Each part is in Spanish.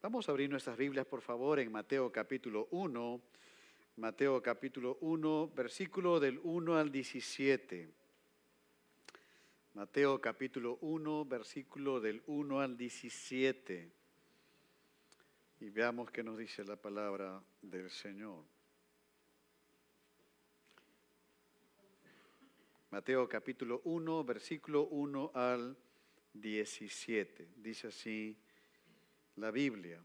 Vamos a abrir nuestras Biblias, por favor, en Mateo capítulo 1. Mateo capítulo 1, versículo del 1 al 17. Mateo capítulo 1, versículo del 1 al 17. Y veamos qué nos dice la palabra del Señor. Mateo capítulo 1, versículo 1 al 17. Dice así la Biblia.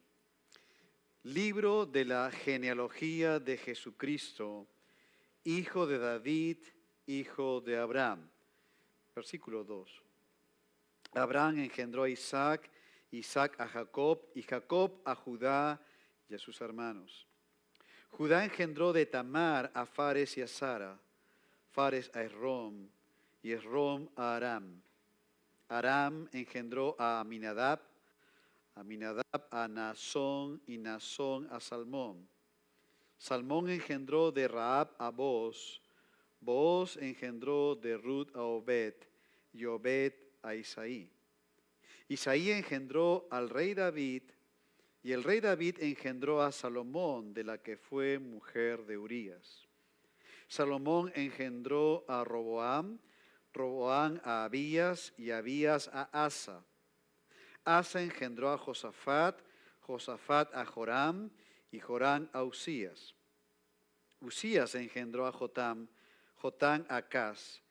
Libro de la genealogía de Jesucristo, hijo de David, hijo de Abraham. Versículo 2. Abraham engendró a Isaac, Isaac a Jacob, y Jacob a Judá y a sus hermanos. Judá engendró de Tamar a Fares y a Zara, Fares a Esrom, y Esrom a Aram. Aram engendró a Aminadab, Aminadab a Naasón, y Naasón a Salmón. Salmón engendró de Rahab a Booz, Booz engendró de Ruth a Obed, y Obed a Isaí. Isaí engendró al rey David, y el rey David engendró a Salomón, de la que fue mujer de Urías. Salomón engendró a Roboam, Roboam a Abías, y Abías a Asa. Asa engendró a Josafat, Josafat a Joram, y Joram a Usías. Usías engendró a Jotam, Jotam a Acaz,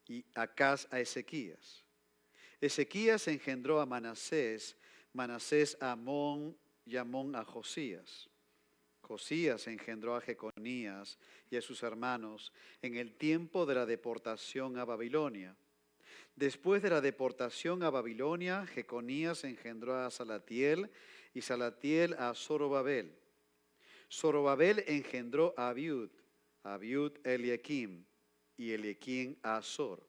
y Acaz a Ezequías. Ezequías engendró a Manasés, Manasés a Amón, y Amón a Josías. Josías engendró a Jeconías y a sus hermanos en el tiempo de la deportación a Babilonia. Después de la deportación a Babilonia, Jeconías engendró a Salatiel, y Salatiel a Zorobabel. Zorobabel engendró a Abiud, Abiud a Eliakim, y Eliakim a Azor.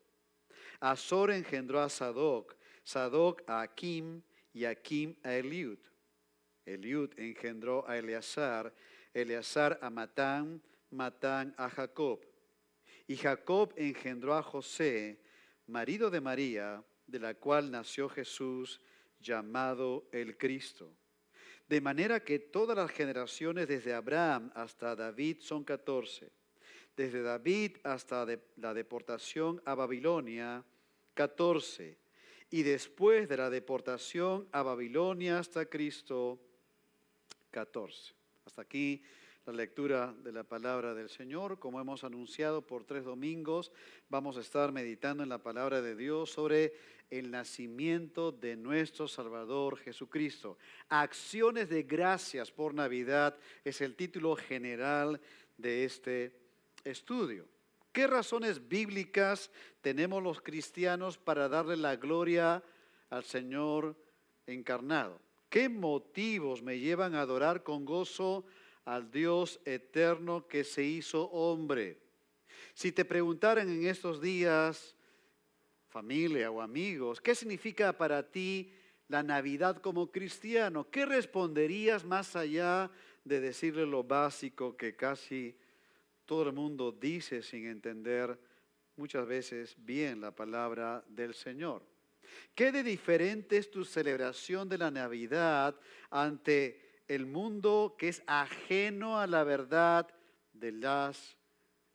Azor engendró a Sadoc, Sadoc a Akim, y Akim a Eliud. Eliud engendró a Eleazar, Eleazar a Matán, Matán a Jacob. Y Jacob engendró a José, marido de María, de la cual nació Jesús, llamado el Cristo. De manera que todas las generaciones desde Abraham hasta David son 14. Desde David hasta la deportación a Babilonia, 14. Y después de la deportación a Babilonia hasta Cristo, 14. Hasta aquí la lectura de la palabra del Señor. Como hemos anunciado por 3 domingos, vamos a estar meditando en la palabra de Dios sobre el nacimiento de nuestro Salvador Jesucristo. Acciones de gracias por Navidad es el título general de este estudio. ¿Qué razones bíblicas tenemos los cristianos para darle la gloria al Señor encarnado? ¿Qué motivos me llevan a adorar con gozo al Dios eterno que se hizo hombre? Si te preguntaran en estos días, familia o amigos, ¿qué significa para ti la Navidad como cristiano? ¿Qué responderías más allá de decirle lo básico que casi todo el mundo dice sin entender muchas veces bien la palabra del Señor? ¿Qué de diferente es tu celebración de la Navidad ante el mundo que es ajeno a la verdad de las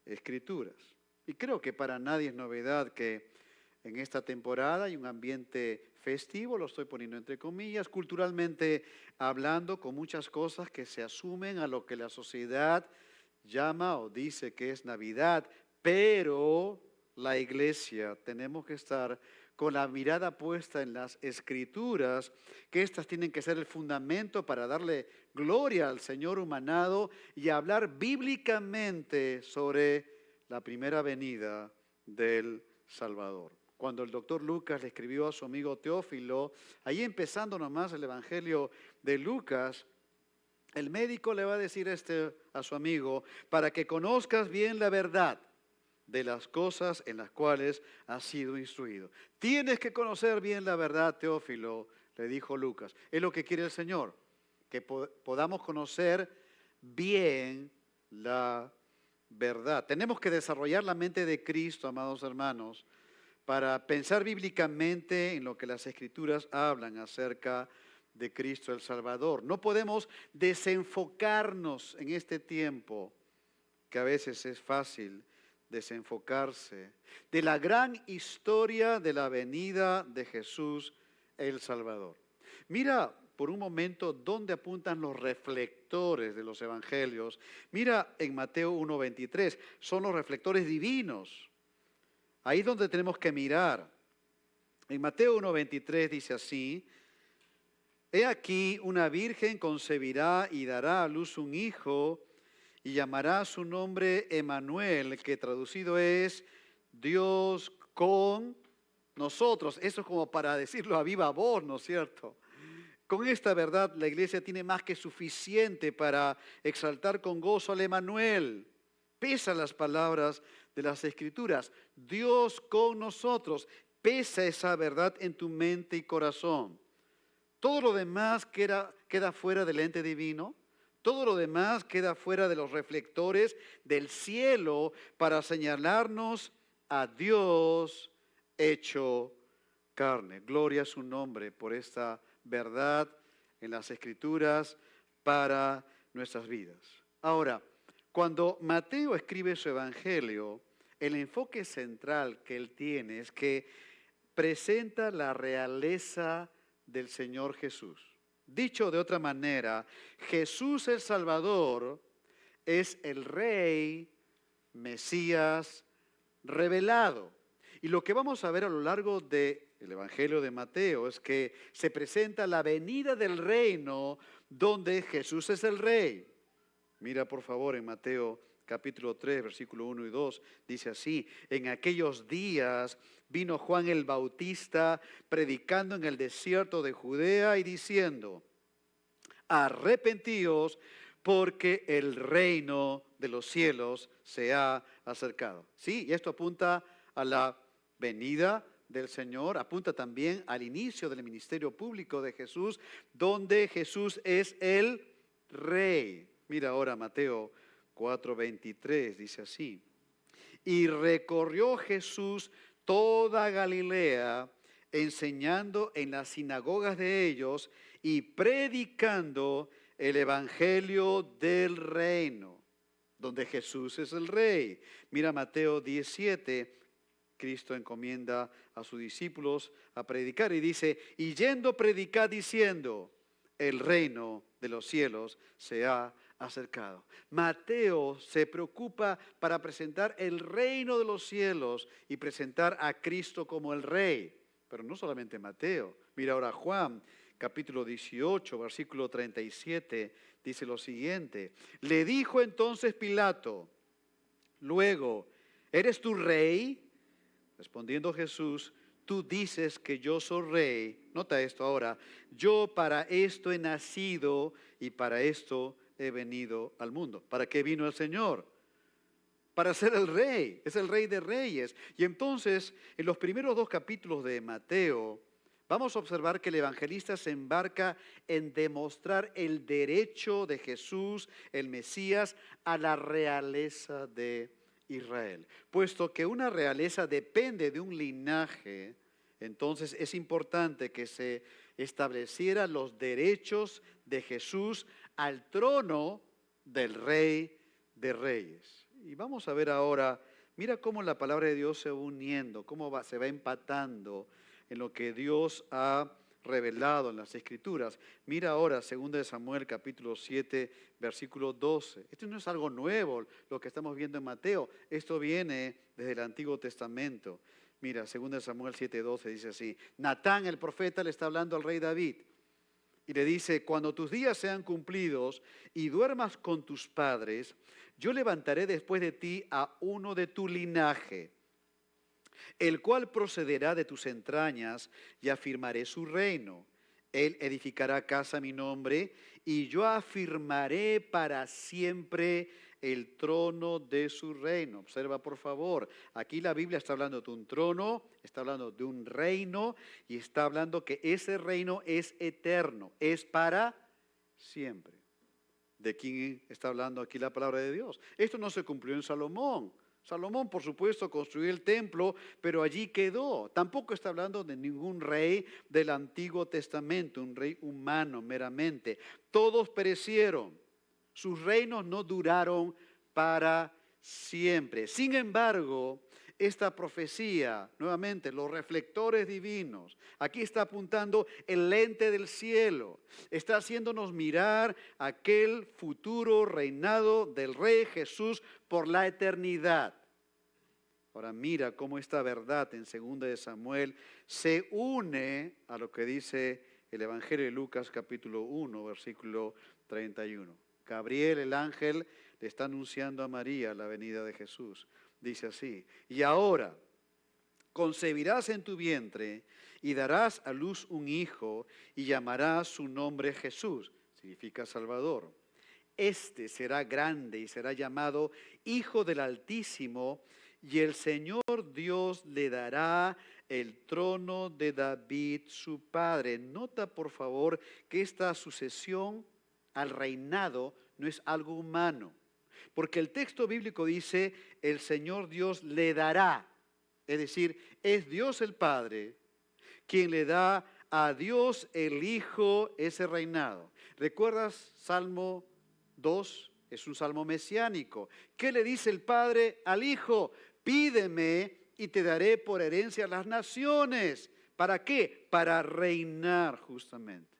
Escrituras? Y creo que para nadie es novedad que en esta temporada hay un ambiente festivo, lo estoy poniendo entre comillas, culturalmente hablando, con muchas cosas que se asumen a lo que la sociedad llama o dice que es Navidad, pero la iglesia tenemos que estar con la mirada puesta en las Escrituras, que éstas tienen que ser el fundamento para darle gloria al Señor humanado y hablar bíblicamente sobre la primera venida del Salvador. Cuando el doctor Lucas le escribió a su amigo Teófilo, ahí empezando nomás el Evangelio de Lucas, el médico le va a decir a su amigo, para que conozcas bien la verdad, de las cosas en las cuales has sido instruido. Tienes que conocer bien la verdad, Teófilo, le dijo Lucas. Es lo que quiere el Señor, que podamos conocer bien la verdad. Tenemos que desarrollar la mente de Cristo, amados hermanos, para pensar bíblicamente en lo que las Escrituras hablan acerca de Cristo el Salvador. No podemos desenfocarnos en este tiempo, que a veces es fácil desenfocarse, de la gran historia de la venida de Jesús el Salvador. Mira por un momento dónde apuntan los reflectores de los evangelios. Mira en Mateo 1:23, son los reflectores divinos. Ahí es donde tenemos que mirar. En Mateo 1:23 dice así: He aquí una virgen concebirá y dará a luz un hijo y llamará su nombre Emmanuel, que traducido es Dios con nosotros. Eso es como para decirlo a viva voz, ¿no es cierto? Con esta verdad la iglesia tiene más que suficiente para exaltar con gozo al Emmanuel. Pesa las palabras de las Escrituras. Dios con nosotros. Pesa esa verdad en tu mente y corazón. Todo lo demás queda fuera del ente divino. Todo lo demás queda fuera de los reflectores del cielo para señalarnos a Dios hecho carne. Gloria a su nombre por esta verdad en las Escrituras para nuestras vidas. Ahora, cuando Mateo escribe su evangelio, el enfoque central que él tiene es que presenta la realeza del Señor Jesús. Dicho de otra manera, Jesús el Salvador es el Rey, Mesías, revelado. Y lo que vamos a ver a lo largo del Evangelio de Mateo es que se presenta la venida del reino donde Jesús es el Rey. Mira por favor en Mateo capítulo 3, versículo 1 y 2, dice así: En aquellos días vino Juan el Bautista predicando en el desierto de Judea y diciendo: Arrepentíos porque el reino de los cielos se ha acercado. Sí, y esto apunta a la venida del Señor, apunta también al inicio del ministerio público de Jesús, donde Jesús es el Rey. Mira ahora Mateo 4:23, dice así: Y recorrió Jesús toda Galilea, enseñando en las sinagogas de ellos y predicando el evangelio del reino, donde Jesús es el Rey. Mira Mateo 17, Cristo encomienda a sus discípulos a predicar y dice: Y yendo predicad diciendo, el reino de los cielos se ha acercado. Mateo se preocupa para presentar el reino de los cielos y presentar a Cristo como el Rey. Pero no solamente Mateo. Mira ahora Juan, capítulo 18, versículo 37, dice lo siguiente: Le dijo entonces Pilato: Luego, ¿eres tú rey? Respondiendo Jesús: Tú dices que yo soy rey. Nota esto ahora: Yo para esto he nacido y para esto he venido al mundo. ¿Para qué vino el Señor? Para ser el Rey. Es el Rey de Reyes. Y entonces, en los primeros 2 capítulos de Mateo, vamos a observar que el evangelista se embarca en demostrar el derecho de Jesús, el Mesías, a la realeza de Israel. Puesto que una realeza depende de un linaje, entonces es importante que se establecieran los derechos de Jesús al trono del Rey de Reyes. Y vamos a ver ahora, mira cómo la palabra de Dios se va uniendo, cómo se va empatando en lo que Dios ha revelado en las Escrituras. Mira ahora 2 Samuel capítulo 7, versículo 12. Esto no es algo nuevo lo que estamos viendo en Mateo. Esto viene desde el Antiguo Testamento. Mira, 2 Samuel 7, 12 dice así: Natán el profeta le está hablando al rey David y le dice: Cuando tus días sean cumplidos y duermas con tus padres, yo levantaré después de ti a uno de tu linaje, el cual procederá de tus entrañas, y afirmaré su reino. Él edificará casa a mi nombre, y yo afirmaré para siempre el trono de su reino. Observa, por favor, aquí la Biblia está hablando de un trono, está hablando de un reino y está hablando que ese reino es eterno, es para siempre. ¿De quién está hablando aquí la palabra de Dios? Esto no se cumplió en Salomón. Salomón, por supuesto, construyó el templo, pero allí quedó. Tampoco está hablando de ningún rey del Antiguo Testamento, un rey humano meramente. Todos perecieron. Sus reinos no duraron para siempre. Sin embargo, esta profecía, nuevamente, los reflectores divinos, aquí está apuntando el lente del cielo, está haciéndonos mirar aquel futuro reinado del Rey Jesús por la eternidad. Ahora mira cómo esta verdad en 2 de Samuel se une a lo que dice el Evangelio de Lucas capítulo 1, versículo 31. Gabriel, el ángel, le está anunciando a María la venida de Jesús. Dice así: y ahora concebirás en tu vientre y darás a luz un hijo y llamarás su nombre Jesús, significa Salvador. Este será grande y será llamado Hijo del Altísimo, y el Señor Dios le dará el trono de David su padre. Nota por favor que esta sucesión al reinado no es algo humano, porque el texto bíblico dice el Señor Dios le dará, es decir, es Dios el Padre quien le da a Dios el Hijo ese reinado. ¿Recuerdas Salmo 2? Es un salmo mesiánico. ¿Qué le dice el Padre al Hijo? Pídeme y te daré por herencia las naciones. ¿Para qué? Para reinar justamente.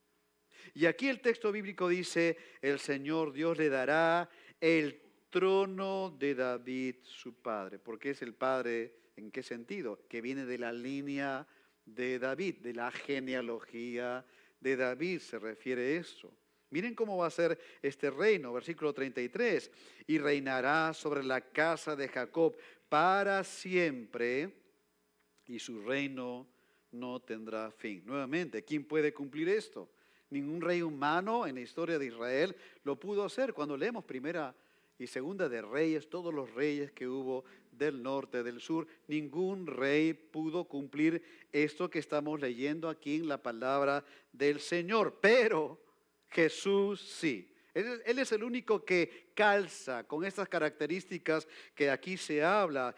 Y aquí el texto bíblico dice, el Señor Dios le dará el trono de David su padre. ¿Por qué es el padre? ¿En qué sentido? Que viene de la línea de David, de la genealogía de David se refiere eso. Miren cómo va a ser este reino, versículo 33. Y reinará sobre la casa de Jacob para siempre, y su reino no tendrá fin. Nuevamente, ¿quién puede cumplir esto? Ningún rey humano en la historia de Israel lo pudo hacer. Cuando leemos Primera y Segunda de Reyes, todos los reyes que hubo del norte, del sur, ningún rey pudo cumplir esto que estamos leyendo aquí en la palabra del Señor. Pero Jesús sí. Él es el único que calza con estas características que aquí se habla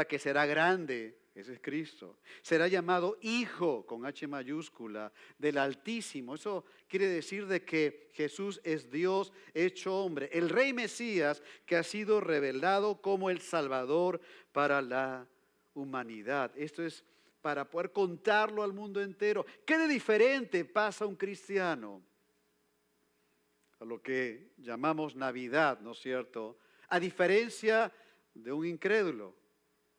que será grande. Ese es Cristo. Será llamado Hijo, con H mayúscula, del Altísimo. Eso quiere decir de que Jesús es Dios hecho hombre. El Rey Mesías que ha sido revelado como el Salvador para la humanidad. Esto es para poder contarlo al mundo entero. ¿Qué de diferente pasa a un cristiano? A lo que llamamos Navidad, ¿no es cierto? A diferencia de un incrédulo.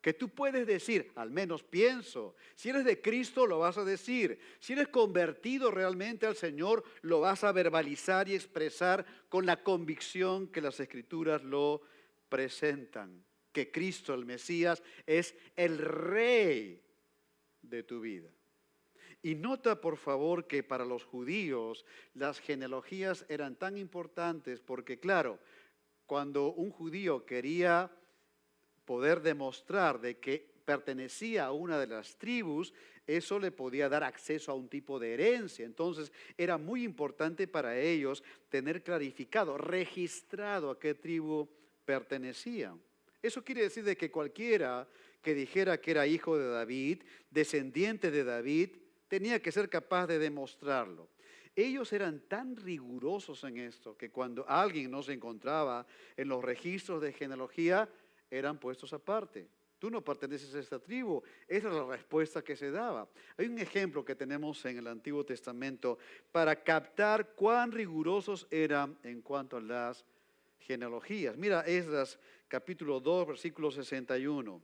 Que tú puedes decir, al menos pienso, si eres de Cristo lo vas a decir, si eres convertido realmente al Señor lo vas a verbalizar y expresar con la convicción que las Escrituras lo presentan, que Cristo, el Mesías, es el Rey de tu vida. Y nota por favor que para los judíos las genealogías eran tan importantes porque claro, cuando un judío quería poder demostrar de que pertenecía a una de las tribus, eso le podía dar acceso a un tipo de herencia. Entonces era muy importante para ellos tener clarificado, registrado a qué tribu pertenecía. Eso quiere decir de que cualquiera que dijera que era hijo de David, descendiente de David, tenía que ser capaz de demostrarlo. Ellos eran tan rigurosos en esto que cuando alguien no se encontraba en los registros de genealogía, eran puestos aparte. Tú no perteneces a esta tribu. Esa es la respuesta que se daba. Hay un ejemplo que tenemos en el Antiguo Testamento para captar cuán rigurosos eran en cuanto a las genealogías. Mira Esdras capítulo 2, versículo 61.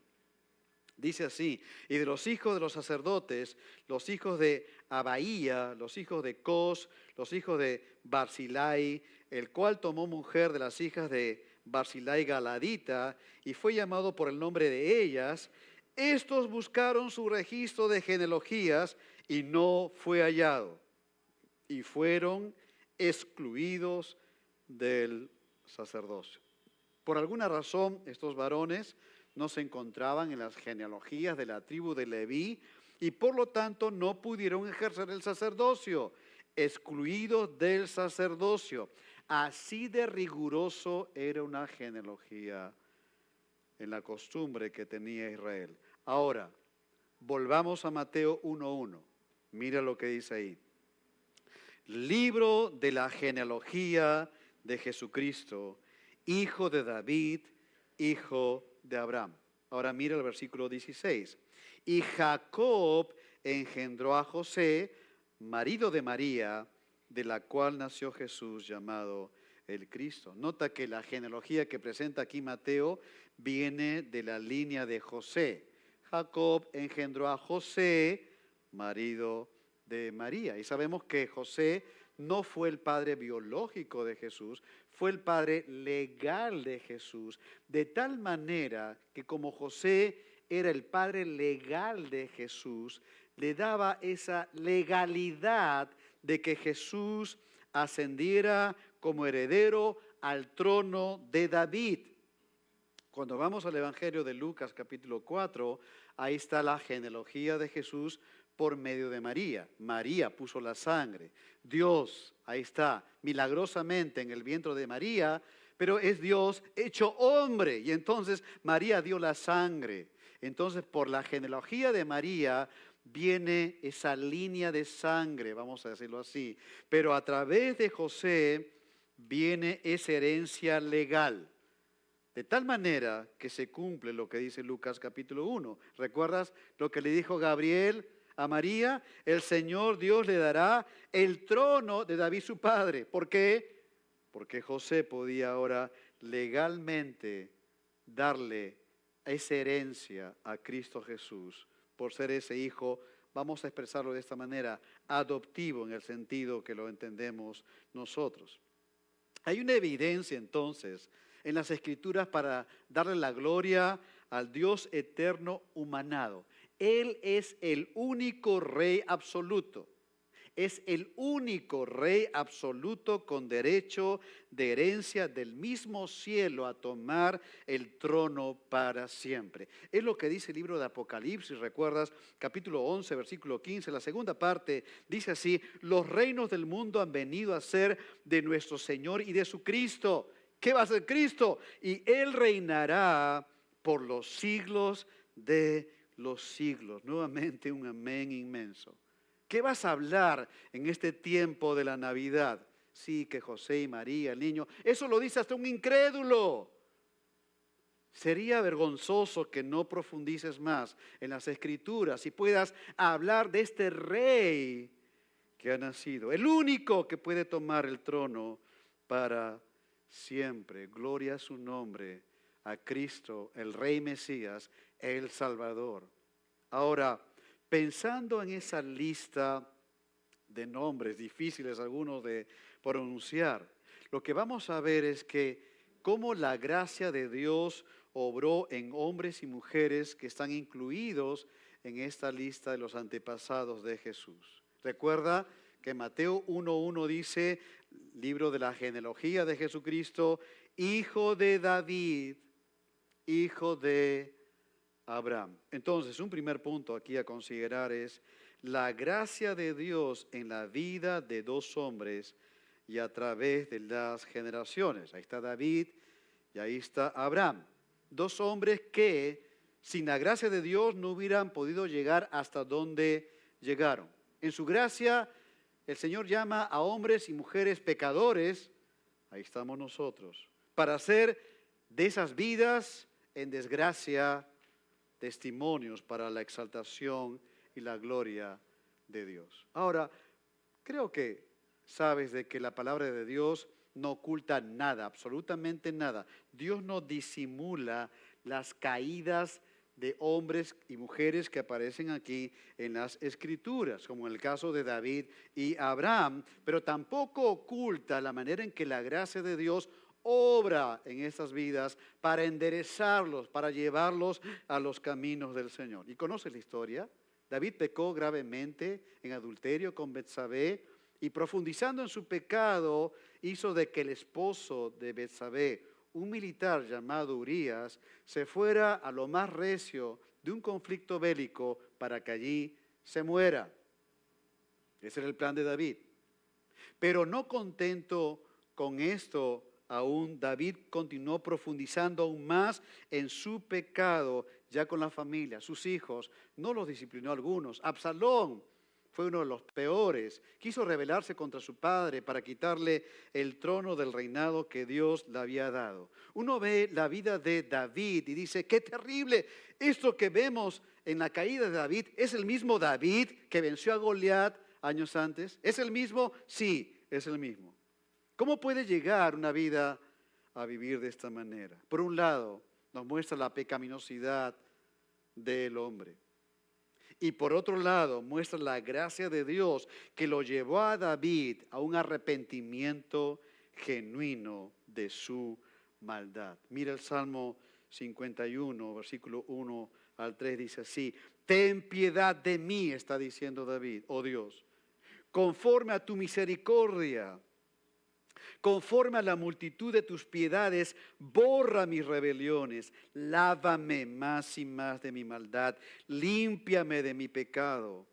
Dice así, y de los hijos de los sacerdotes, los hijos de Abaía, los hijos de Cos, los hijos de Barzilai, el cual tomó mujer de las hijas de Barzilai Galadita, y fue llamado por el nombre de ellas. Estos buscaron su registro de genealogías y no fue hallado, y fueron excluidos del sacerdocio. Por alguna razón, estos varones no se encontraban en las genealogías de la tribu de Leví y por lo tanto no pudieron ejercer el sacerdocio, excluidos del sacerdocio. Así de riguroso era una genealogía en la costumbre que tenía Israel. Ahora, volvamos a Mateo 1:1. Mira lo que dice ahí. Libro de la genealogía de Jesucristo, hijo de David, hijo de Abraham. Ahora mira el versículo 16. Y Jacob engendró a José, marido de María, de la cual nació Jesús llamado el Cristo. Nota que la genealogía que presenta aquí Mateo viene de la línea de José. Jacob engendró a José, marido de María. Y sabemos que José no fue el padre biológico de Jesús, fue el padre legal de Jesús. De tal manera que como José era el padre legal de Jesús, le daba esa legalidad de que Jesús ascendiera como heredero al trono de David. Cuando vamos al Evangelio de Lucas capítulo 4, ahí está la genealogía de Jesús por medio de María. María puso la sangre. Dios, ahí está, milagrosamente en el vientre de María, pero es Dios hecho hombre. Y entonces María dio la sangre. Entonces por la genealogía de María viene esa línea de sangre, vamos a decirlo así. Pero a través de José viene esa herencia legal. De tal manera que se cumple lo que dice Lucas capítulo 1. ¿Recuerdas lo que le dijo Gabriel a María? El Señor Dios le dará el trono de David su padre. ¿Por qué? Porque José podía ahora legalmente darle esa herencia a Cristo Jesús por ser ese hijo, vamos a expresarlo de esta manera, adoptivo en el sentido que lo entendemos nosotros. Hay una evidencia entonces en las Escrituras para darle la gloria al Dios eterno humanado. Él es el único Rey absoluto. Es el único Rey absoluto con derecho de herencia del mismo cielo a tomar el trono para siempre. Es lo que dice el libro de Apocalipsis, recuerdas, capítulo 11, versículo 15, la segunda parte, dice así: los reinos del mundo han venido a ser de nuestro Señor y de su Cristo. ¿Qué va a hacer Cristo? Y Él reinará por los siglos de los siglos. Nuevamente un amén inmenso. ¿Qué vas a hablar en este tiempo de la Navidad? Sí, que José y María, el niño, eso lo dice hasta un incrédulo. Sería vergonzoso que no profundices más en las Escrituras y puedas hablar de este rey que ha nacido, el único que puede tomar el trono para siempre. Gloria a su nombre, a Cristo, el Rey Mesías, el Salvador. Ahora, pensando en esa lista de nombres difíciles, algunos de pronunciar, lo que vamos a ver es que cómo la gracia de Dios obró en hombres y mujeres que están incluidos en esta lista de los antepasados de Jesús. Recuerda que Mateo 1:1 dice, libro de la genealogía de Jesucristo, hijo de David, hijo de Abraham. Entonces, un primer punto aquí a considerar es la gracia de Dios en la vida de dos hombres y a través de las generaciones. Ahí está David y ahí está Abraham. Dos hombres que sin la gracia de Dios no hubieran podido llegar hasta donde llegaron. En su gracia, el Señor llama a hombres y mujeres pecadores, ahí estamos nosotros, para hacer de esas vidas en desgracia testimonios para la exaltación y la gloria de Dios. Ahora, creo que sabes de que la palabra de Dios no oculta nada, absolutamente nada. Dios no disimula las caídas de hombres y mujeres que aparecen aquí en las Escrituras, como en el caso de David y Abraham, pero tampoco oculta la manera en que la gracia de Dios obra en estas vidas para enderezarlos, para llevarlos a los caminos del Señor. ¿Y conoces la historia? David pecó gravemente en adulterio con Betsabé y profundizando en su pecado hizo de que el esposo de Betsabé, un militar llamado Urías se fuera a lo más recio de un conflicto bélico para que allí se muera. Ese era el plan de David. Pero no contento con esto, aún David continuó profundizando aún más en su pecado, ya con la familia, sus hijos. No los disciplinó a algunos. Absalón fue uno de los peores. Quiso rebelarse contra su padre para quitarle el trono del reinado que Dios le había dado. Uno ve la vida de David y dice, qué terrible. Esto que vemos en la caída de David, ¿es el mismo David que venció a Goliat años antes? ¿Es el mismo? Sí, es el mismo. ¿Cómo puede llegar una vida a vivir de esta manera? Por un lado, nos muestra la pecaminosidad del hombre. Y por otro lado, muestra la gracia de Dios que lo llevó a David a un arrepentimiento genuino de su maldad. Mira el Salmo 51, versículo 1 al 3, dice así: ten piedad de mí, está diciendo David, oh Dios, conforme a tu misericordia. Conforme a la multitud de tus piedades, borra mis rebeliones, lávame más y más de mi maldad, límpiame de mi pecado,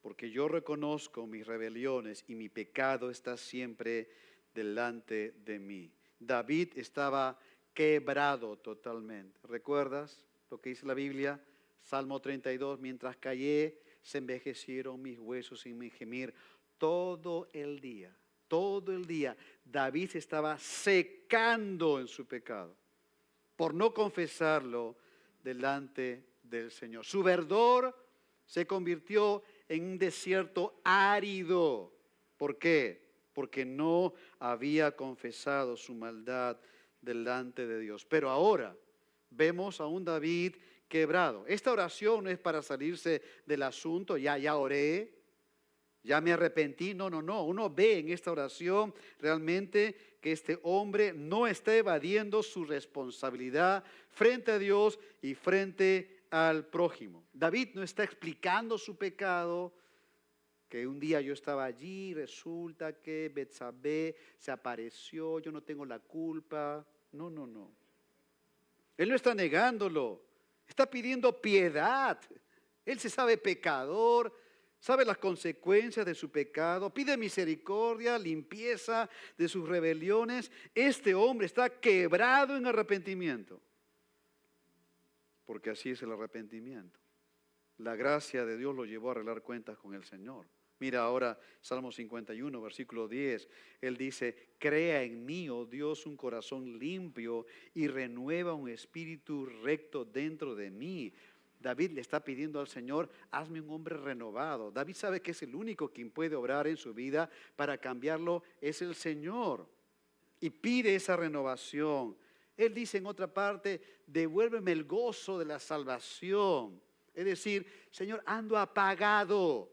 porque yo reconozco mis rebeliones y mi pecado está siempre delante de mí. David estaba quebrado totalmente. ¿Recuerdas lo que dice la Biblia? Salmo 32, mientras callé, se envejecieron mis huesos sin mi gemir todo el día. Todo el día David se estaba secando en su pecado por no confesarlo delante del Señor. Su verdor se convirtió en un desierto árido. ¿Por qué? Porque no había confesado su maldad delante de Dios. Pero ahora vemos a un David quebrado. Esta oración no es para salirse del asunto, ya oré, ya me arrepentí. No. Uno ve en esta oración realmente que este hombre no está evadiendo su responsabilidad frente a Dios y frente al prójimo. David no está explicando su pecado, que un día yo estaba allí, resulta que Betsabé se apareció, yo no tengo la culpa. No. Él no está negándolo, está pidiendo piedad. Él se sabe pecador, sabe las consecuencias de su pecado, pide misericordia, limpieza de sus rebeliones. Este hombre está quebrado en arrepentimiento, porque así es el arrepentimiento. La gracia de Dios lo llevó a arreglar cuentas con el Señor. Mira ahora Salmo 51, versículo 10. Él dice: crea en mí, oh Dios, un corazón limpio y renueva un espíritu recto dentro de mí. David le está pidiendo al Señor: hazme un hombre renovado. David sabe que es el único quien puede obrar en su vida para cambiarlo, es el Señor. Y pide esa renovación. Él dice en otra parte: devuélveme el gozo de la salvación. Es decir, Señor, ando apagado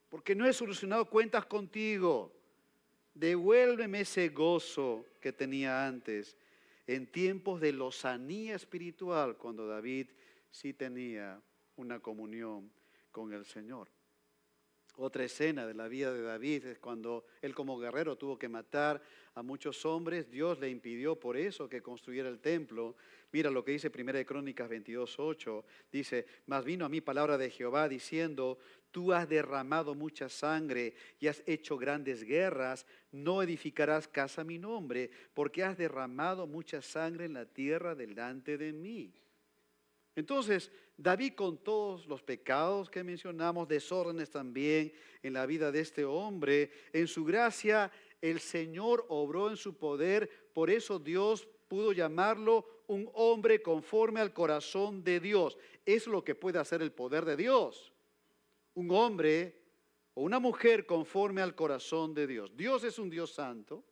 porque no he solucionado cuentas contigo. Devuélveme ese gozo que tenía antes, en tiempos de lozanía espiritual, cuando David sí tenía una comunión con el Señor. Otra escena de la vida de David es cuando él como guerrero tuvo que matar a muchos hombres. Dios le impidió por eso que construyera el templo. Mira lo que dice 1 Crónicas 22:8. Dice: mas vino a mí palabra de Jehová diciendo: tú has derramado mucha sangre y has hecho grandes guerras, no edificarás casa a mi nombre, porque has derramado mucha sangre en la tierra delante de mí. Entonces, David, con todos los pecados que mencionamos, desórdenes también en la vida de este hombre, en su gracia el Señor obró en su poder. Por eso Dios pudo llamarlo un hombre conforme al corazón de Dios. Es lo que puede hacer el poder de Dios. Un hombre o una mujer conforme al corazón de Dios. Dios es un Dios santo.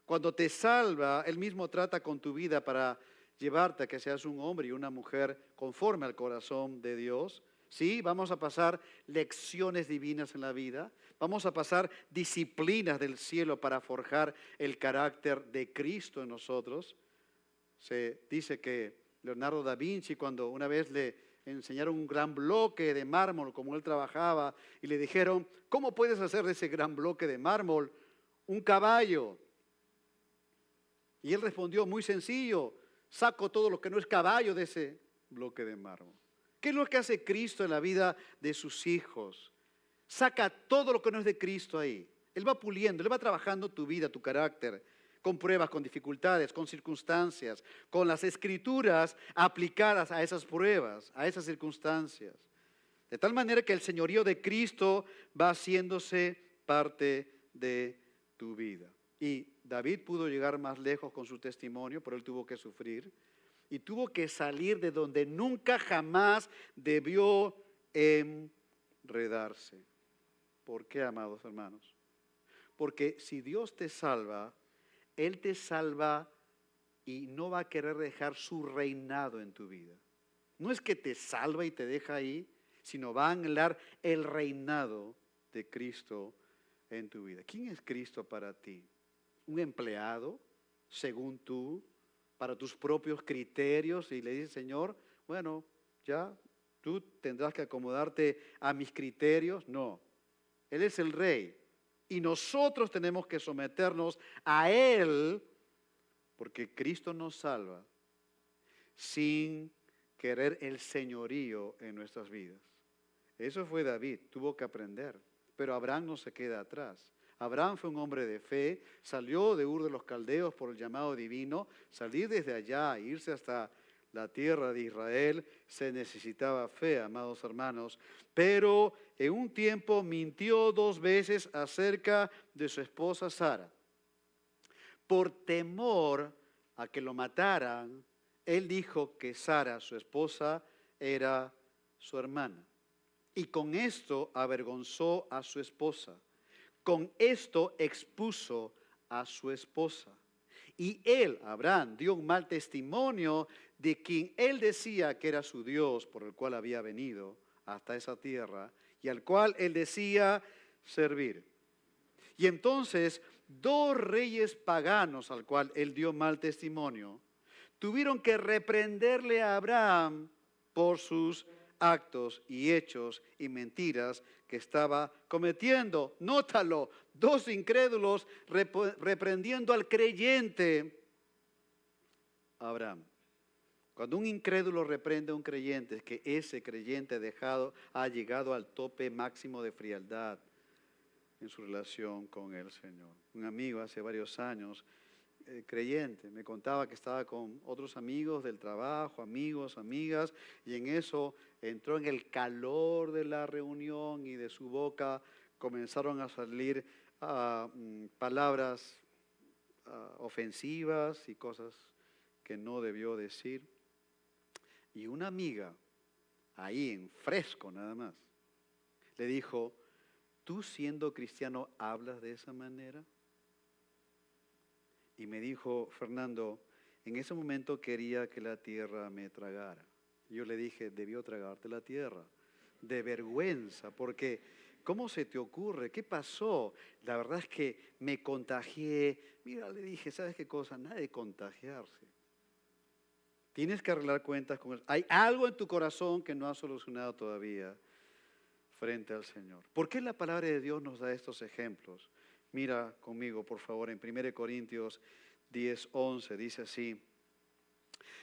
Cuando te salva, Él mismo trata con tu vida para llevarte a que seas un hombre y una mujer conforme al corazón de Dios. Sí, vamos a pasar lecciones divinas en la vida. Vamos a pasar disciplinas del cielo para forjar el carácter de Cristo en nosotros. Se dice que Leonardo da Vinci, cuando una vez le enseñaron un gran bloque de mármol como él trabajaba y le dijeron: ¿cómo puedes hacer de ese gran bloque de mármol un caballo? Y él respondió, muy sencillo, saco todo lo que no es caballo de ese bloque de mármol. ¿Qué es lo que hace Cristo en la vida de sus hijos? Saca todo lo que no es de Cristo ahí. Él va puliendo, Él va trabajando tu vida, tu carácter, con pruebas, con dificultades, con circunstancias, con las escrituras aplicadas a esas pruebas, a esas circunstancias. De tal manera que el señorío de Cristo va haciéndose parte de tu vida. Y David pudo llegar más lejos con su testimonio, pero él tuvo que sufrir y tuvo que salir de donde nunca jamás debió enredarse. ¿Por qué, amados hermanos? Porque si Dios te salva, Él te salva y no va a querer dejar su reinado en tu vida. No es que te salva y te deja ahí, sino va a anhelar el reinado de Cristo en tu vida. ¿Quién es Cristo para ti? ¿Un empleado, según tú, para tus propios criterios? Y le dices, Señor, bueno, ya, tú tendrás que acomodarte a mis criterios. No, Él es el Rey. Y nosotros tenemos que someternos a Él, porque Cristo nos salva sin querer el señorío en nuestras vidas. Eso fue David, tuvo que aprender. Pero Abraham no se queda atrás. Abraham fue un hombre de fe, salió de Ur de los Caldeos por el llamado divino. Salir desde allá, irse hasta la tierra de Israel, se necesitaba fe, amados hermanos. Pero en un tiempo mintió 2 veces acerca de su esposa Sara. Por temor a que lo mataran, él dijo que Sara, su esposa, era su hermana. Y con esto avergonzó a su esposa. Con esto expuso a su esposa. Y él, Abraham, dio un mal testimonio de quien él decía que era su Dios, por el cual había venido hasta esa tierra, y al cual él decía servir. Y entonces 2 reyes paganos, al cual él dio mal testimonio, tuvieron que reprenderle a Abraham por sus actos y hechos y mentiras que estaba cometiendo. Nótalo, 2 incrédulos reprendiendo al creyente Abraham. Cuando un incrédulo reprende a un creyente, es que ese creyente ha llegado al tope máximo de frialdad en su relación con el Señor. Un amigo hace varios años, creyente, me contaba que estaba con otros amigos del trabajo, amigos, amigas, y en eso entró en el calor de la reunión y de su boca comenzaron a salir palabras ofensivas y cosas que no debió decir. Y una amiga, ahí en fresco nada más, le dijo, ¿tú siendo cristiano hablas de esa manera? Y me dijo, Fernando, en ese momento quería que la tierra me tragara. Yo le dije, debió tragarte la tierra, de vergüenza, porque ¿cómo se te ocurre? ¿Qué pasó? La verdad es que me contagié. Mira, le dije, ¿sabes qué cosa? Nada de contagiarse. Tienes que arreglar cuentas con él. Hay algo en tu corazón que no has solucionado todavía frente al Señor. ¿Por qué la palabra de Dios nos da estos ejemplos? Mira conmigo, por favor, en 1 Corintios 10:11, dice así.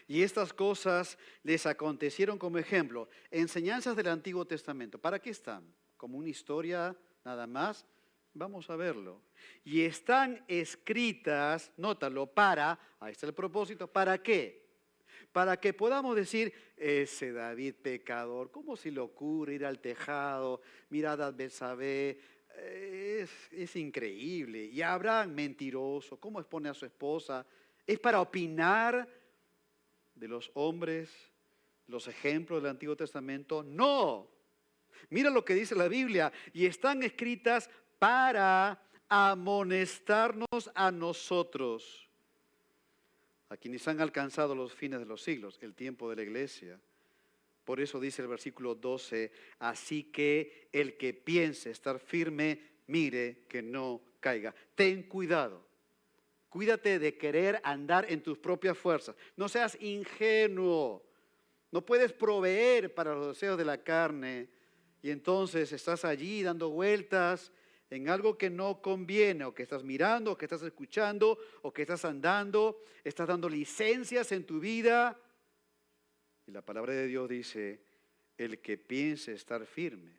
Y estas cosas les acontecieron como ejemplo, enseñanzas del Antiguo Testamento. ¿Para qué están? ¿Como una historia nada más? Vamos a verlo. Y están escritas, nótalo, ahí está el propósito, ¿para qué? Para que podamos decir, ese David pecador, ¿cómo se le ocurre ir al tejado? Mirad a Betsabé, es increíble. Y Abraham, mentiroso, ¿cómo expone a su esposa? ¿Es para opinar de los hombres, los ejemplos del Antiguo Testamento? No. Mira lo que dice la Biblia. Y están escritas para amonestarnos a nosotros, a quienes han alcanzado los fines de los siglos, el tiempo de la iglesia. Por eso dice el versículo 12, así que el que piense estar firme, mire que no caiga. Ten cuidado. Cuídate de querer andar en tus propias fuerzas. No seas ingenuo. No puedes proveer para los deseos de la carne y entonces estás allí dando vueltas en algo que no conviene, o que estás mirando, o que estás escuchando, o que estás andando, estás dando licencias en tu vida. Y la palabra de Dios dice, el que piense estar firme,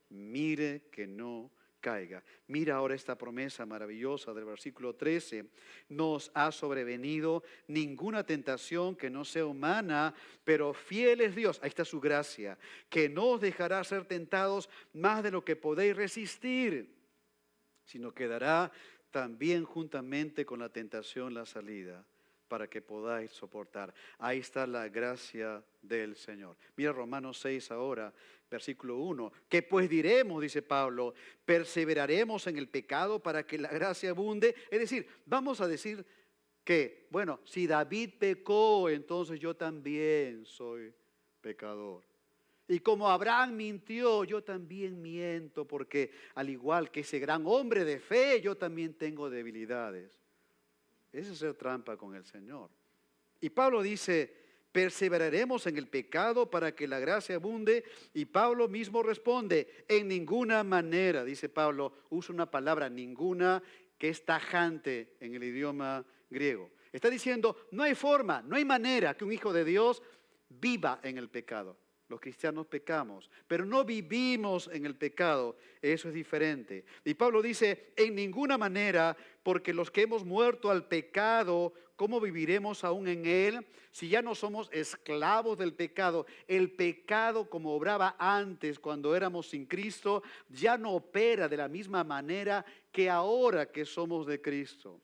mire que no caiga. Mira ahora esta promesa maravillosa del versículo 13. Nos ha sobrevenido ninguna tentación que no sea humana, pero fiel es Dios. Ahí está su gracia, que no os dejará ser tentados más de lo que podéis resistir, sino que dará también juntamente con la tentación la salida, para que podáis soportar. Ahí está la gracia del Señor. Mira Romanos 6 ahora, versículo 1. ¿Qué pues diremos? Dice Pablo. ¿Perseveraremos en el pecado para que la gracia abunde? Es decir, vamos a decir que, bueno, si David pecó, entonces yo también soy pecador. Y como Abraham mintió, yo también miento, porque al igual que ese gran hombre de fe, yo también tengo debilidades. Ese es hacer trampa con el Señor. Y Pablo dice, perseveraremos en el pecado para que la gracia abunde. Y Pablo mismo responde, en ninguna manera, dice Pablo, usa una palabra ninguna que es tajante en el idioma griego. Está diciendo, no hay forma, no hay manera que un hijo de Dios viva en el pecado. Los cristianos pecamos, pero no vivimos en el pecado. Eso es diferente. Y Pablo dice, en ninguna manera, porque los que hemos muerto al pecado, ¿cómo viviremos aún en él? Si ya no somos esclavos del pecado, el pecado como obraba antes cuando éramos sin Cristo, ya no opera de la misma manera que ahora que somos de Cristo.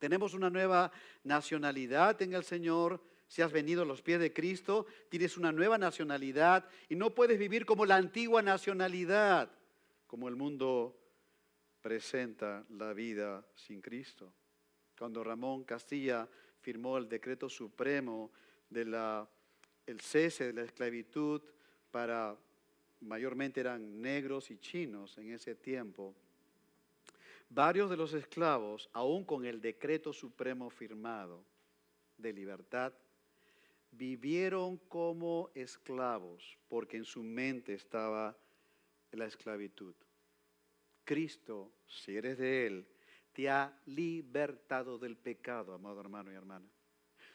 Tenemos una nueva nacionalidad en el Señor. Si has venido a los pies de Cristo, tienes una nueva nacionalidad y no puedes vivir como la antigua nacionalidad, como el mundo presenta la vida sin Cristo. Cuando Ramón Castilla firmó el decreto supremo del cese de la esclavitud para, mayormente eran negros y chinos en ese tiempo, varios de los esclavos, aún con el decreto supremo firmado de libertad, vivieron como esclavos porque en su mente estaba la esclavitud. Cristo, si eres de Él, te ha libertado del pecado, amado hermano y hermana.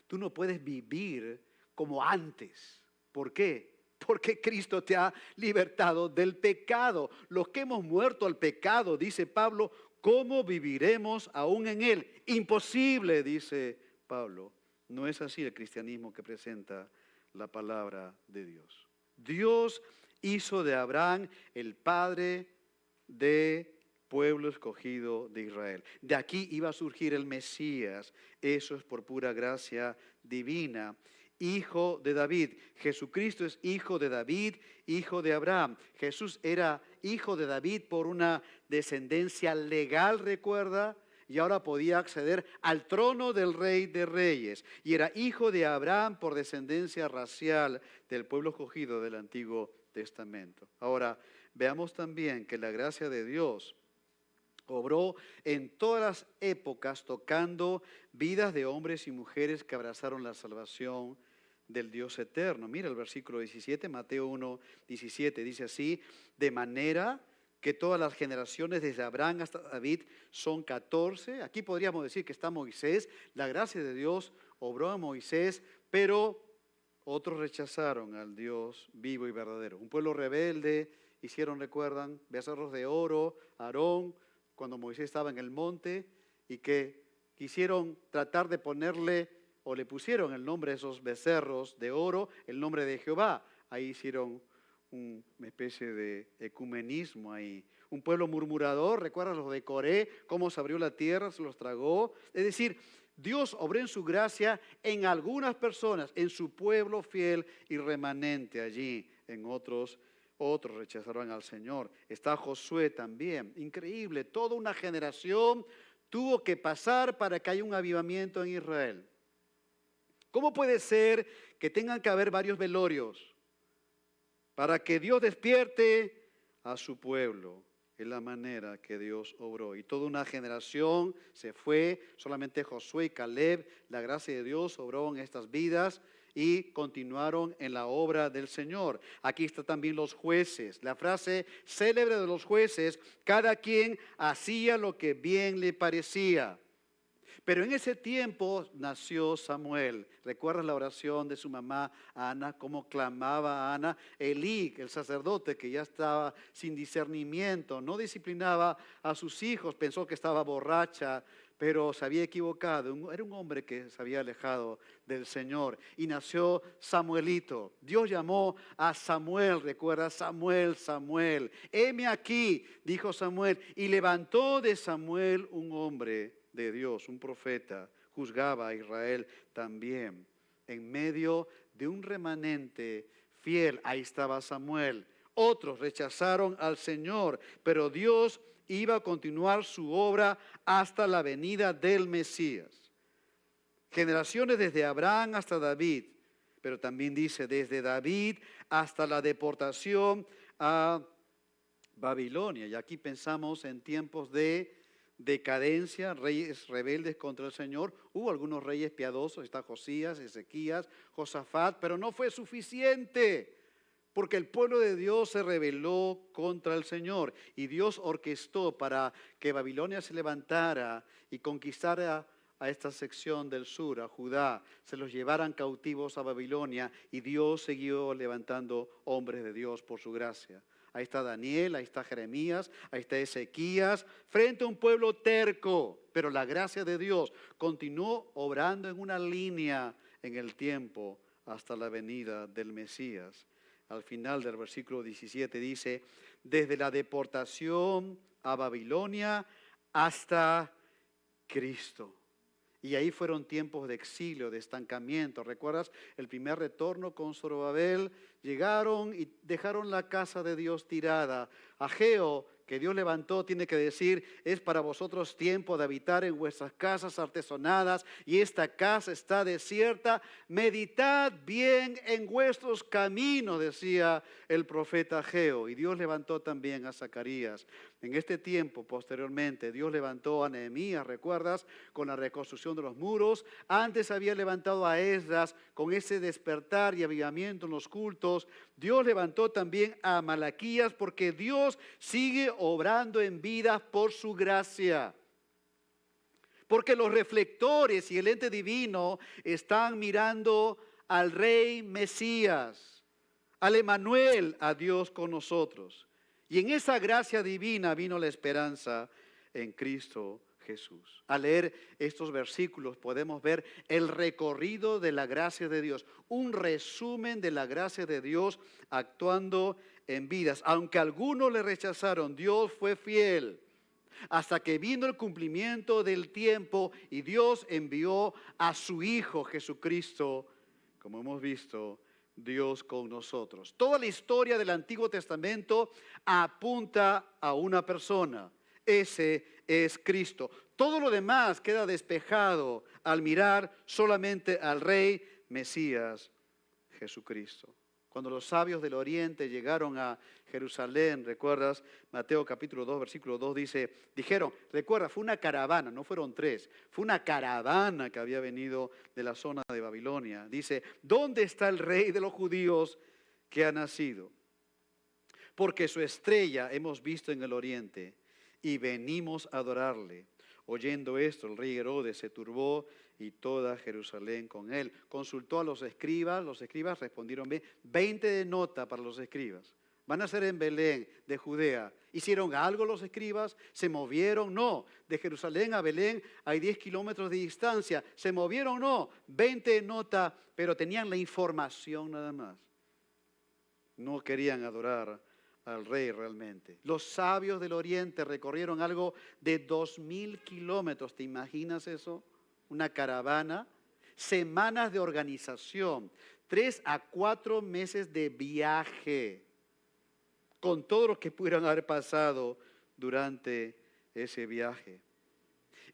Tú no puedes vivir como antes. ¿Por qué? Porque Cristo te ha libertado del pecado. Los que hemos muerto al pecado, dice Pablo, ¿cómo viviremos aún en Él? Imposible, dice Pablo. No es así el cristianismo que presenta la palabra de Dios. Dios hizo de Abraham el padre de pueblo escogido de Israel. De aquí iba a surgir el Mesías. Eso es por pura gracia divina. Hijo de David. Jesucristo es hijo de David, hijo de Abraham. Jesús era hijo de David por una descendencia legal, recuerda, y ahora podía acceder al trono del Rey de Reyes. Y era hijo de Abraham por descendencia racial del pueblo escogido del Antiguo Testamento. Ahora, veamos también que la gracia de Dios obró en todas las épocas, tocando vidas de hombres y mujeres que abrazaron la salvación del Dios eterno. Mira el versículo 17, Mateo 1, 17, dice así, de manera que todas las generaciones desde Abraham hasta David son 14. Aquí podríamos decir que está Moisés. La gracia de Dios obró a Moisés, pero otros rechazaron al Dios vivo y verdadero. Un pueblo rebelde, hicieron, recuerdan, becerros de oro, Aarón, cuando Moisés estaba en el monte, y que quisieron tratar de ponerle, o le pusieron el nombre de esos becerros de oro, el nombre de Jehová. Ahí hicieron una especie de ecumenismo ahí. Un pueblo murmurador, ¿recuerdan los de Coré? Cómo se abrió la tierra, se los tragó. Es decir, Dios obró en su gracia en algunas personas, en su pueblo fiel y remanente allí. En otros rechazaron al Señor. Está Josué también. Increíble, toda una generación tuvo que pasar para que haya un avivamiento en Israel. ¿Cómo puede ser que tengan que haber varios velorios para que Dios despierte a su pueblo? Es la manera que Dios obró. Y toda una generación se fue, solamente Josué y Caleb, la gracia de Dios obró en estas vidas. y continuaron en la obra del Señor. Aquí está también los jueces. La frase célebre de los jueces: cada quien hacía lo que bien le parecía. Pero en ese tiempo nació Samuel. ¿Recuerdas la oración de su mamá Ana? Cómo clamaba a Ana. Elí, el sacerdote que ya estaba sin discernimiento, no disciplinaba a sus hijos, pensó que estaba borracha, pero se había equivocado. Era un hombre que se había alejado del Señor. Y nació Samuelito. Dios llamó a Samuel, recuerda: Samuel, Samuel. Heme aquí, dijo Samuel, y levantó de Samuel un hombre de Dios, un profeta. Juzgaba a Israel también. En medio de un remanente fiel, ahí estaba Samuel. Otros rechazaron al Señor, pero Dios iba a continuar su obra hasta la venida del Mesías. Generaciones desde Abraham hasta David, pero también dice desde David hasta la deportación a Babilonia. Y aquí pensamos en tiempos de decadencia, reyes rebeldes contra el Señor. Hubo algunos reyes piadosos, está Josías, Ezequías, Josafat, pero no fue suficiente, porque el pueblo de Dios se rebeló contra el Señor y Dios orquestó para que Babilonia se levantara y conquistara a esta sección del sur, a Judá, se los llevaran cautivos a Babilonia, y Dios siguió levantando hombres de Dios por su gracia. Ahí está Daniel, ahí está Jeremías, ahí está Ezequías, frente a un pueblo terco, pero la gracia de Dios continuó obrando en una línea en el tiempo hasta la venida del Mesías. Al final del versículo 17 dice: desde la deportación a Babilonia hasta Cristo. Y ahí fueron tiempos de exilio, de estancamiento. ¿Recuerdas el primer retorno con Zorobabel? Llegaron y dejaron la casa de Dios tirada. Ageo, que Dios levantó, tiene que decir: es para vosotros tiempo de habitar en vuestras casas artesonadas, y esta casa está desierta. Meditad bien en vuestros caminos, decía el profeta Ageo. Y Dios levantó también a Zacarías. En este tiempo, posteriormente, Dios levantó a Nehemías, ¿recuerdas? Con la reconstrucción de los muros. Antes había levantado a Esdras con ese despertar y avivamiento en los cultos. Dios levantó también a Malaquías, porque Dios sigue obrando en vidas por su gracia. Porque los reflectores y el ente divino están mirando al Rey Mesías, al Emanuel, a Dios con nosotros. Y en esa gracia divina vino la esperanza en Cristo Jesús. Al leer estos versículos podemos ver el recorrido de la gracia de Dios, un resumen de la gracia de Dios actuando en vidas. Aunque algunos le rechazaron, Dios fue fiel hasta que vino el cumplimiento del tiempo y Dios envió a su Hijo Jesucristo, como hemos visto, Dios con nosotros. Toda la historia del Antiguo Testamento apunta a una persona. Ese es Cristo. Todo lo demás queda despejado al mirar solamente al Rey Mesías Jesucristo. Cuando los sabios del oriente llegaron a Jerusalén, ¿recuerdas? Mateo capítulo 2, versículo 2 dijeron, recuerda, fue una caravana, no fueron tres, fue una caravana que había venido de la zona de Babilonia. Dice: ¿dónde está el rey de los judíos que ha nacido? Porque su estrella hemos visto en el oriente y venimos a adorarle. Oyendo esto, el rey Herodes se turbó y toda Jerusalén con él. Consultó a los escribas respondieron bien. 20 de nota para los escribas. Van a ser en Belén de Judea. ¿Hicieron algo los escribas? ¿Se movieron? No. De Jerusalén a Belén hay 10 kilómetros de distancia. ¿Se movieron? No. 20 de nota, pero tenían la información nada más. No querían adorar al rey realmente. Los sabios del oriente recorrieron algo de 2000 kilómetros. ¿Te imaginas eso? Una caravana, semanas de organización, 3 a 4 meses de viaje, con todo lo que pudieran haber pasado durante ese viaje.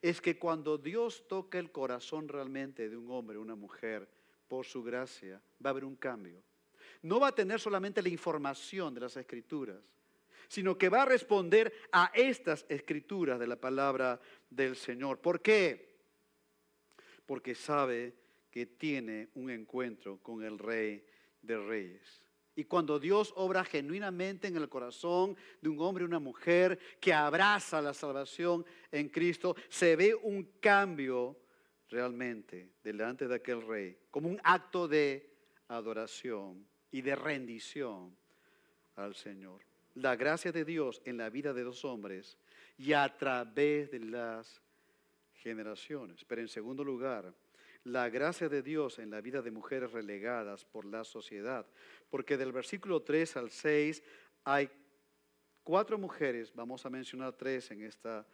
Es que cuando Dios toca el corazón realmente de un hombre o una mujer, por su gracia, va a haber un cambio. No va a tener solamente la información de las Escrituras, sino que va a responder a estas Escrituras de la palabra del Señor. ¿Por qué? Porque sabe que tiene un encuentro con el Rey de Reyes. Y cuando Dios obra genuinamente en el corazón de un hombre y una mujer que abraza la salvación en Cristo, se ve un cambio realmente delante de aquel Rey, como un acto de adoración y de rendición al Señor. La gracia de Dios en la vida de dos hombres y a través de las generaciones. Pero en segundo lugar, la gracia de Dios en la vida de mujeres relegadas por la sociedad. Porque del versículo 3 al 6 hay 4 mujeres, vamos a mencionar 3 en esta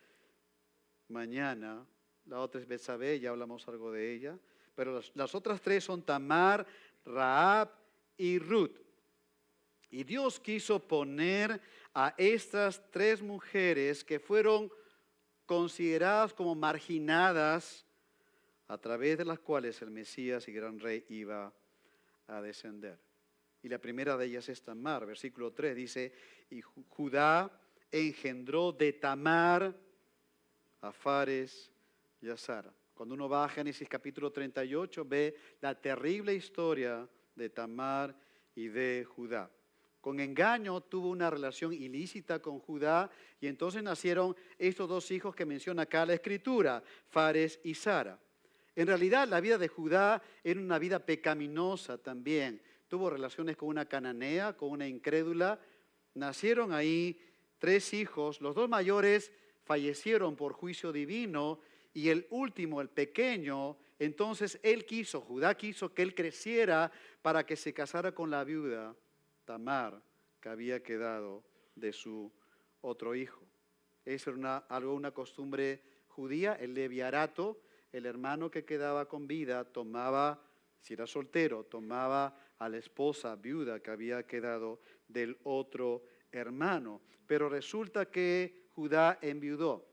mañana. La otra es Betsabé, ya hablamos algo de ella. Pero las otras 3 son Tamar, Rahab y Ruth. Y Dios quiso poner a estas 3 mujeres que fueron consideradas como marginadas, a través de las cuales el Mesías y gran rey iba a descender. Y la primera de ellas es Tamar. Versículo 3 dice, y Judá engendró de Tamar a Fares y a Zara. Cuando uno va a Génesis capítulo 38, ve la terrible historia de Tamar y de Judá. Con engaño tuvo una relación ilícita con Judá y entonces nacieron estos 2 hijos que menciona acá la Escritura, Fares y Zara. En realidad la vida de Judá era una vida pecaminosa también. Tuvo relaciones con una cananea, con una incrédula. Nacieron ahí 3 hijos. Los 2 mayores fallecieron por juicio divino y el último, el pequeño, entonces Judá quiso que él creciera para que se casara con la viuda Tamar, que había quedado de su otro hijo. Esa era una costumbre judía, el leviarato. El hermano que quedaba con vida tomaba, si era soltero, tomaba a la esposa viuda que había quedado del otro hermano. Pero resulta que Judá enviudó.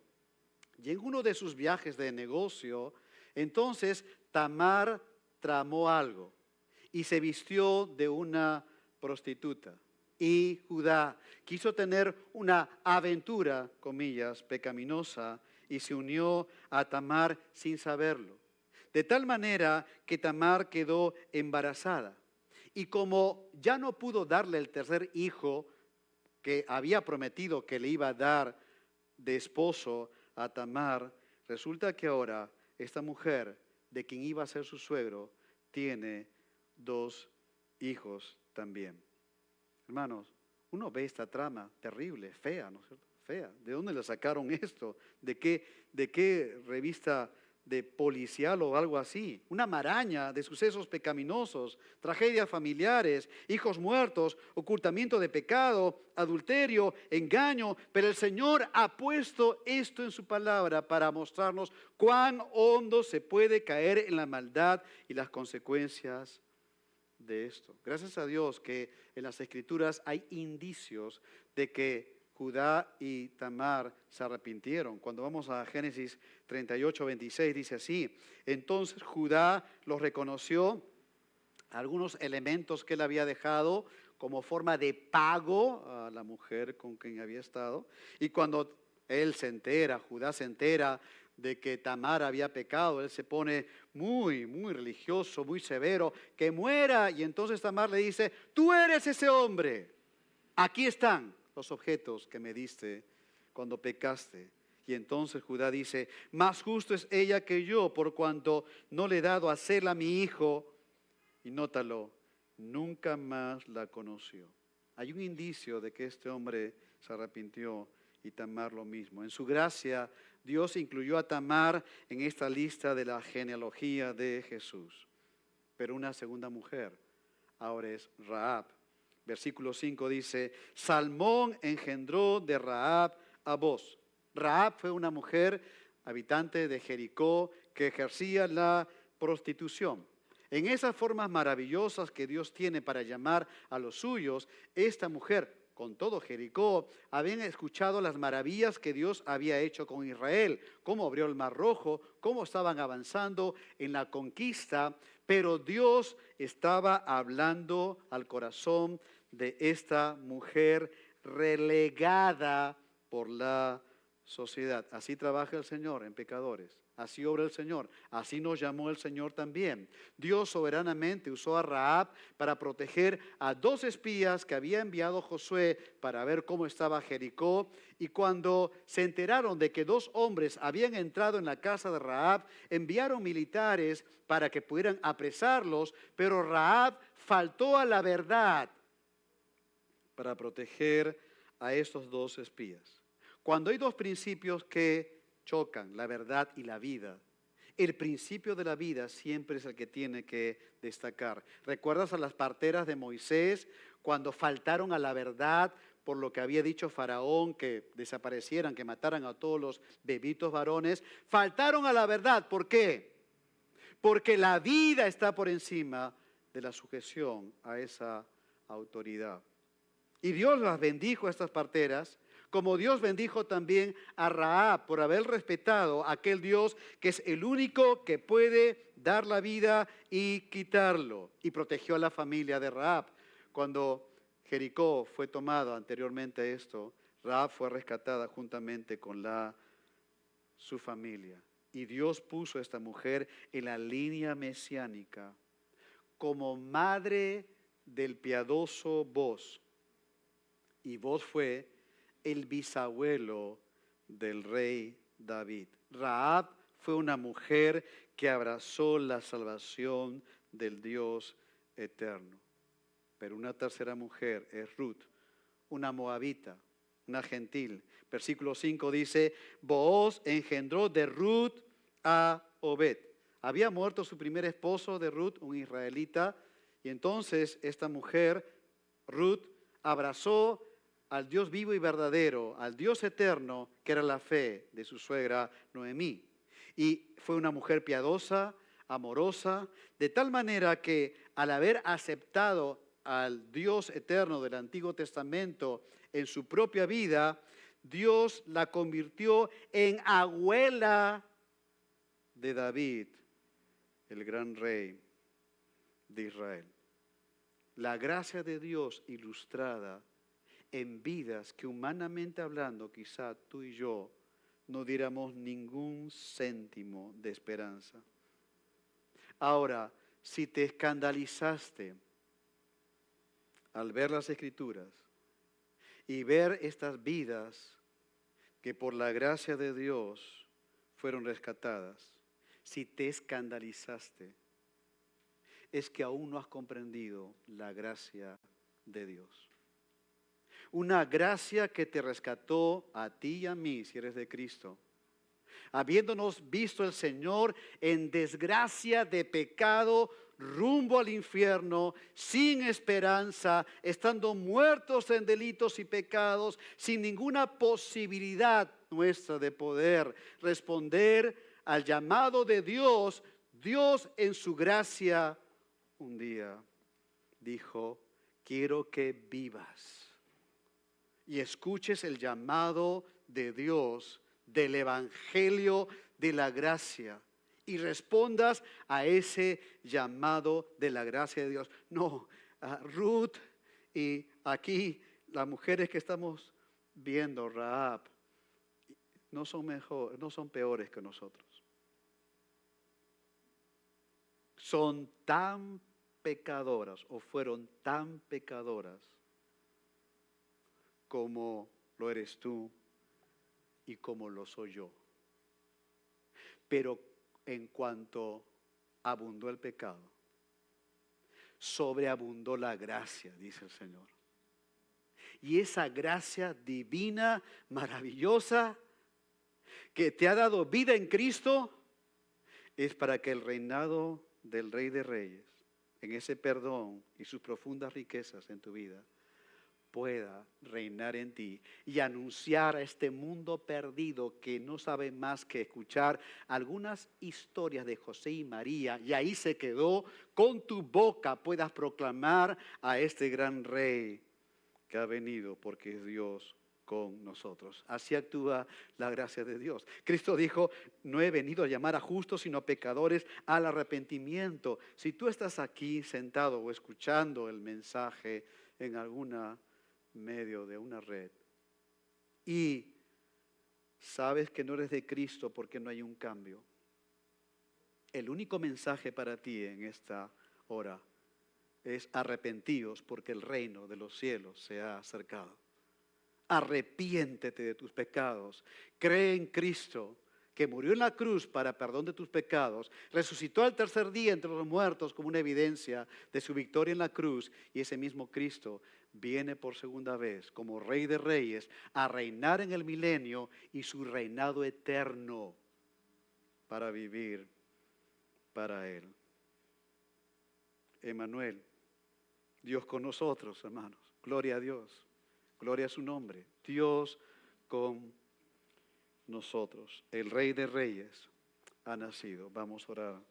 Y en uno de sus viajes de negocio, entonces Tamar tramó algo y se vistió de una prostituta. Y Judá quiso tener una aventura, comillas, pecaminosa, y se unió a Tamar sin saberlo. De tal manera que Tamar quedó embarazada. Y como ya no pudo darle el tercer hijo que había prometido que le iba a dar de esposo a Tamar, resulta que ahora esta mujer, de quien iba a ser su suegro, tiene 2 hijos también. Hermanos, uno ve esta trama terrible, fea, ¿no es cierto? Fea. ¿De dónde le sacaron esto? ¿De qué revista de policial o algo así? Una maraña de sucesos pecaminosos, tragedias familiares, hijos muertos, ocultamiento de pecado, adulterio, engaño. Pero el Señor ha puesto esto en su palabra para mostrarnos cuán hondo se puede caer en la maldad y las consecuencias de esto. Gracias a Dios que en las Escrituras hay indicios de que Judá y Tamar se arrepintieron. Cuando vamos a Génesis 38, 26 dice así, entonces Judá los reconoció, algunos elementos que él había dejado como forma de pago a la mujer con quien había estado, y cuando Judá se entera de que Tamar había pecado, él se pone muy religioso, muy severo, que muera. Y entonces Tamar le dice, tú eres ese hombre, aquí están los objetos que me diste cuando pecaste. Y entonces Judá dice, más justo es ella que yo, por cuanto no le he dado a Sela mi hijo. Y nótalo, nunca más la conoció. Hay un indicio de que este hombre se arrepintió y Tamar lo mismo. En su gracia, Dios incluyó a Tamar en esta lista de la genealogía de Jesús. Pero una segunda mujer ahora es Rahab. Versículo 5 dice, Salmón engendró de Rahab a Boz. Rahab fue una mujer habitante de Jericó que ejercía la prostitución. En esas formas maravillosas que Dios tiene para llamar a los suyos, esta mujer, con todo Jericó, habían escuchado las maravillas que Dios había hecho con Israel, cómo abrió el Mar Rojo, cómo estaban avanzando en la conquista, pero Dios estaba hablando al corazón de esta mujer relegada por la sociedad. Así trabaja el Señor en pecadores. Así obra el Señor. Así nos llamó el Señor también. Dios soberanamente usó a Rahab para proteger a 2 espías que había enviado Josué para ver cómo estaba Jericó. Y cuando se enteraron de que 2 hombres habían entrado en la casa de Rahab, enviaron militares para que pudieran apresarlos, pero Rahab faltó a la verdad para proteger a estos 2 espías. Cuando hay 2 principios que chocan, la verdad y la vida, el principio de la vida siempre es el que tiene que destacar. ¿Recuerdas a las parteras de Moisés cuando faltaron a la verdad por lo que había dicho Faraón, que desaparecieran, que mataran a todos los bebitos varones? Faltaron a la verdad. ¿Por qué? Porque la vida está por encima de la sujeción a esa autoridad. Y Dios las bendijo a estas parteras, como Dios bendijo también a Rahab por haber respetado a aquel Dios que es el único que puede dar la vida y quitarlo. Y protegió a la familia de Rahab. Cuando Jericó fue tomado anteriormente a esto, Rahab fue rescatada juntamente con su familia. Y Dios puso a esta mujer en la línea mesiánica como madre del piadoso Boz. Y Boz fue el bisabuelo del rey David. Rahab fue una mujer que abrazó la salvación del Dios eterno. Pero una tercera mujer es Ruth, una moabita, una gentil. Versículo 5 dice, Booz engendró de Ruth a Obed. Había muerto su primer esposo de Ruth, un israelita, y entonces esta mujer, Ruth, abrazó al Dios vivo y verdadero, al Dios eterno, que era la fe de su suegra Noemí. Y fue una mujer piadosa, amorosa, de tal manera que al haber aceptado al Dios eterno del Antiguo Testamento en su propia vida, Dios la convirtió en abuela de David, el gran rey de Israel. La gracia de Dios ilustrada en vidas que humanamente hablando, quizá tú y yo no diéramos ningún céntimo de esperanza. Ahora, si te escandalizaste al ver las Escrituras y ver estas vidas que por la gracia de Dios fueron rescatadas, si te escandalizaste, es que aún no has comprendido la gracia de Dios. Una gracia que te rescató a ti y a mí, si eres de Cristo. Habiéndonos visto el Señor en desgracia de pecado, rumbo al infierno, sin esperanza, estando muertos en delitos y pecados, sin ninguna posibilidad nuestra de poder responder al llamado de Dios, Dios en su gracia un día dijo, quiero que vivas y escuches el llamado de Dios, del evangelio de la gracia, y respondas a ese llamado de la gracia de Dios. No, Ruth y aquí las mujeres que estamos viendo, Rahab, no son peores que nosotros. Son tan pecadoras o fueron tan pecadoras como lo eres tú y como lo soy yo. Pero en cuanto abundó el pecado, sobreabundó la gracia, dice el Señor. Y esa gracia divina, maravillosa, que te ha dado vida en Cristo, es para que el reinado del Rey de Reyes, en ese perdón y sus profundas riquezas en tu vida, pueda reinar en ti y anunciar a este mundo perdido que no sabe más que escuchar algunas historias de José y María, y ahí se quedó, con tu boca puedas proclamar a este gran rey que ha venido porque es Dios con nosotros. Así actúa la gracia de Dios. Cristo dijo, no he venido a llamar a justos sino a pecadores al arrepentimiento. Si tú estás aquí sentado o escuchando el mensaje en alguna medio de una red y sabes que no eres de Cristo porque no hay un cambio, El único mensaje para ti en esta hora es arrepentíos porque el reino de los cielos se ha acercado. Arrepiéntete de tus pecados, cree en Cristo, que murió en la cruz para perdón de tus pecados, resucitó al tercer día entre los muertos como una evidencia de su victoria en la cruz, y ese mismo Cristo viene por segunda vez como Rey de Reyes a reinar en el milenio y su reinado eterno para vivir para Él. Emmanuel, Dios con nosotros, hermanos. Gloria a Dios. Gloria a su nombre. Dios con nosotros. El Rey de Reyes ha nacido. Vamos a orar.